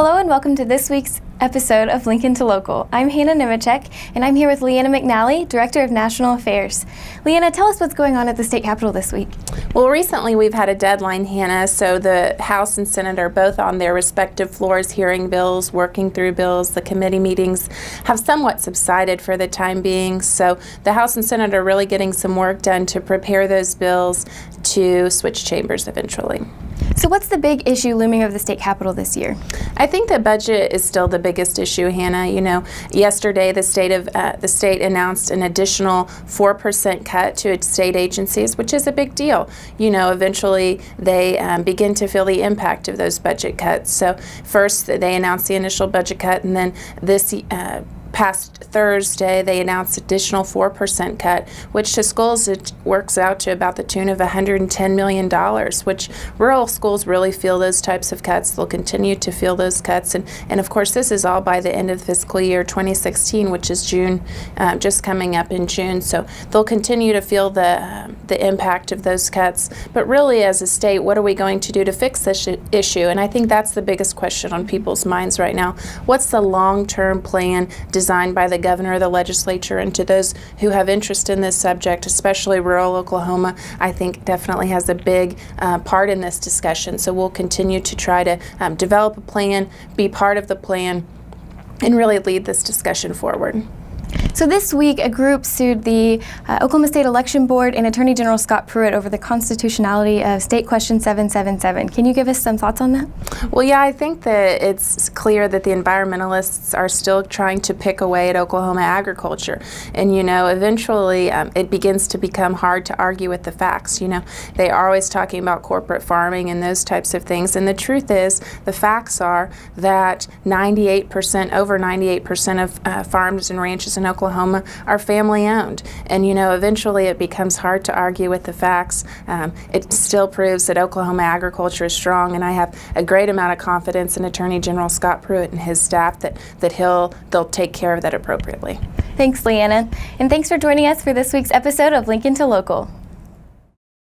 Hello and welcome to this week's episode of Lincoln to Local. I'm Hannah Nemechek, and I'm here with LeeAnna McNally, Director of National Affairs. LeeAnna, tell us what's going on at the state capitol this week. Well, recently we've had a deadline, Hannah, so the House and Senate are both on their respective floors hearing bills, working through bills. The committee meetings have somewhat subsided for the time being, so the House and Senate are really getting some work done to prepare those bills to switch chambers eventually. So what's the big issue looming over the state capitol this year? I think the budget is still the biggest issue, Hannah. You know, yesterday the state announced an additional 4% cut to its state agencies, which is a big deal. You know, eventually they begin to feel the impact of those budget cuts. So first they announced the initial budget cut, and then this past Thursday, they announced additional 4% cut, which to schools it works out to about the tune of $110 million, which rural schools really feel those types of cuts. They'll continue to feel those cuts. And of course, this is all by the end of fiscal year 2016, which is June, just coming up in June. So they'll continue to feel the impact of those cuts. But really, as a state, what are we going to do to fix this issue? And I think that's the biggest question on people's minds right now. What's the long-term plan designed by the governor or the legislature? And to those who have interest in this subject, especially rural Oklahoma, I think definitely has a big part in this discussion. So we'll continue to try to develop a plan, be part of the plan, and really lead this discussion forward. So this week, a group sued the Oklahoma State Election Board and Attorney General Scott Pruitt over the constitutionality of State Question 777. Can you give us some thoughts on that? Well, yeah, I think that it's clear that the environmentalists are still trying to pick away at Oklahoma agriculture. And, you know, eventually it begins to become hard to argue with the facts. You know, they are always talking about corporate farming and those types of things. And the truth is, the facts are that over 98% of farms and ranches in Oklahoma are family owned. And, you know, eventually it becomes hard to argue with the facts. It still proves that Oklahoma agriculture is strong, and I have a great amount of confidence in Attorney General Scott Pruitt and his staff that they'll take care of that appropriately. Thanks, LeeAnna. And thanks for joining us for this week's episode of Lincoln to Local.